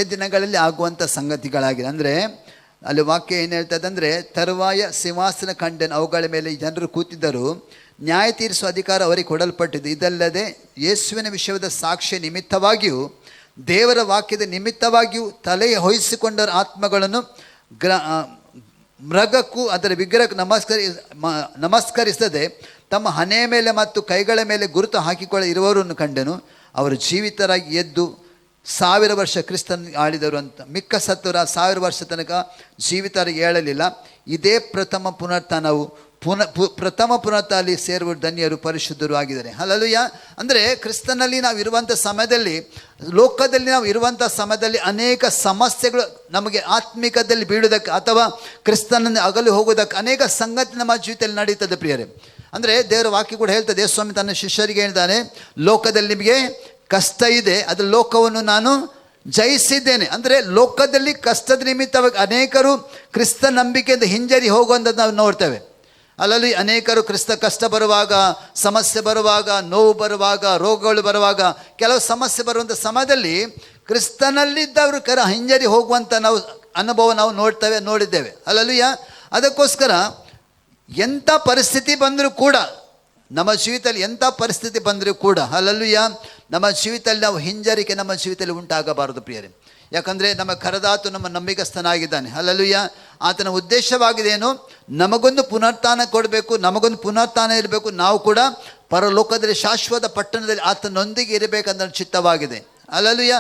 ಅಂತ್ಯ ದಿನಗಳಲ್ಲಿ ಆಗುವಂಥ ಸಂಗತಿಗಳಾಗಿದೆ. ಅಂದರೆ ಅಲ್ಲಿ ವಾಕ್ಯ ಏನು ಹೇಳ್ತದೆ ಅಂದರೆ, ತರುವಾಯ ಸಿಂಹಾಸನ ಕಂಡನು, ಅವುಗಳ ಮೇಲೆ ಜನರು ಕೂತಿದ್ದರು, ನ್ಯಾಯ ತೀರಿಸುವ ಅಧಿಕಾರ ಅವರಿಗೆ ಕೊಡಲ್ಪಟ್ಟಿದ್ದು. ಇದಲ್ಲದೆ ಯೇಸುವಿನ ವಿಷಯದ ಸಾಕ್ಷ್ಯ ನಿಮಿತ್ತವಾಗಿಯೂ ದೇವರ ವಾಕ್ಯದ ನಿಮಿತ್ತವಾಗಿಯೂ ತಲೆಯ ಹೊಯ್ಸಿಕೊಂಡವರ ಆತ್ಮಗಳನ್ನು ಮೃಗಕ್ಕೂ ಅದರ ವಿಗ್ರಹಕ್ಕೂ ನಮಸ್ಕರಿಸದೆ ತಮ್ಮ ಹಣೆಯ ಮೇಲೆ ಮತ್ತು ಕೈಗಳ ಮೇಲೆ ಗುರುತು ಹಾಕಿಕೊಳ್ಳ ಇರುವವರನ್ನು ಕಂಡನು. ಅವರು ಜೀವಿತರಾಗಿ ಎದ್ದು 1000 ವರ್ಷ ಕ್ರಿಸ್ತನ ಆಳಿದರು ಅಂತ. ಮಿಕ್ಕ ಸತ್ತವರ 1000 ವರ್ಷ ತನಕ ಜೀವಿತರಾಗಿ ಏಳಲಿಲ್ಲ. ಇದೇ ಪ್ರಥಮ ಪುನರುತ್ಥಾನವು. ಪ್ರಥಮ ಪುನರುತ್ಥಾನದಲ್ಲಿ ಸೇರುವ ಧನ್ಯರು ಪರಿಶುದ್ಧರು ಆಗಿದ್ದಾರೆ. ಹಲ್ಲೆಲೂಯಾ. ಅಂದರೆ ಕ್ರಿಸ್ತನಲ್ಲಿ ನಾವು ಇರುವಂಥ ಸಮಯದಲ್ಲಿ, ಲೋಕದಲ್ಲಿ ನಾವು ಇರುವಂಥ ಸಮಯದಲ್ಲಿ ಅನೇಕ ಸಮಸ್ಯೆಗಳು ನಮಗೆ ಆತ್ಮಿಕದಲ್ಲಿ ಬೀಳುವುದಕ್ಕೆ ಅಥವಾ ಕ್ರಿಸ್ತನನ್ನು ಅಗಲು ಹೋಗೋದಕ್ಕೆ ಅನೇಕ ಸಂಗತಿ ನಮ್ಮ ಜೀವಿತದಲ್ಲಿ ನಡೀತದೆ ಪ್ರಿಯರೇ. ಅಂದರೆ ದೇವರ ವಾಕ್ಯ ಕೂಡ ಹೇಳ್ತದೆ, ಸ್ವಾಮಿ ತನ್ನ ಶಿಷ್ಯರಿಗೆ ಹೇಳ್ತಾನೆ, ಲೋಕದಲ್ಲಿ ನಿಮಗೆ ಕಷ್ಟ ಇದೆ, ಅದರ ಲೋಕವನ್ನು ನಾನು ಜಯಿಸಿದ್ದೇನೆ. ಅಂದರೆ ಲೋಕದಲ್ಲಿ ಕಷ್ಟದ ನಿಮಿತ್ತವಾಗಿ ಅನೇಕರು ಕ್ರಿಸ್ತ ನಂಬಿಕೆಯಿಂದ ಹಿಂಜರಿ ಹೋಗುವಂಥದ್ದು ನಾವು ನೋಡ್ತೇವೆ. ಅಲ್ಲಲ್ಲಿ ಅನೇಕರು ಕ್ರಿಸ್ತ ಕಷ್ಟ ಬರುವಾಗ, ಸಮಸ್ಯೆ ಬರುವಾಗ, ನೋವು ಬರುವಾಗ, ರೋಗಗಳು ಬರುವಾಗ, ಕೆಲವು ಸಮಸ್ಯೆ ಬರುವಂಥ ಸಮಯದಲ್ಲಿ ಕ್ರಿಸ್ತನಲ್ಲಿದ್ದವರು ಹಿಂಜರಿ ಹೋಗುವಂಥ ನಾವು ಅನುಭವ ನಾವು ನೋಡಿದ್ದೇವೆ. ಅಲ್ಲಲ್ಲಿಯ ಅದಕ್ಕೋಸ್ಕರ ಎಂಥ ಪರಿಸ್ಥಿತಿ ಬಂದರೂ ಕೂಡ, ನಮ್ಮ ಜೀವಿತದಲ್ಲಿ ಎಂಥ ಪರಿಸ್ಥಿತಿ ಬಂದರೂ ಕೂಡ, ಅಲ್ಲಲ್ಲಿಯ ನಮ್ಮ ಜೀವಿತದಲ್ಲಿ ನಾವು ಹಿಂಜರಿಕೆ ನಮ್ಮ ಜೀವಿತದಲ್ಲಿ ಉಂಟಾಗಬಾರದು ಪ್ರಿಯರೇ. ಯಾಕಂದರೆ ನಮ್ಮ ಕರೆದಾತು ನಮ್ಮ ನಂಬಿಕಸ್ಥನಾಗಿದ್ದಾನೆ. ಹಲ್ಲೆಲೂಯಾ. ಆತನ ಉದ್ದೇಶವಾಗಿದೇನು? ನಮಗೊಂದು ಪುನರುತ್ಥಾನ ಕೊಡಬೇಕು, ನಮಗೊಂದು ಪುನರುತ್ಥಾನ ಇರಬೇಕು, ನಾವು ಕೂಡ ಪರಲೋಕದಲ್ಲಿ ಶಾಶ್ವತ ಪಟ್ಟಣದಲ್ಲಿ ಆತನೊಂದಿಗೆ ಇರಬೇಕಂತ ಚಿತ್ತವಾಗಿದೆ. ಹಲ್ಲೆಲೂಯಾ.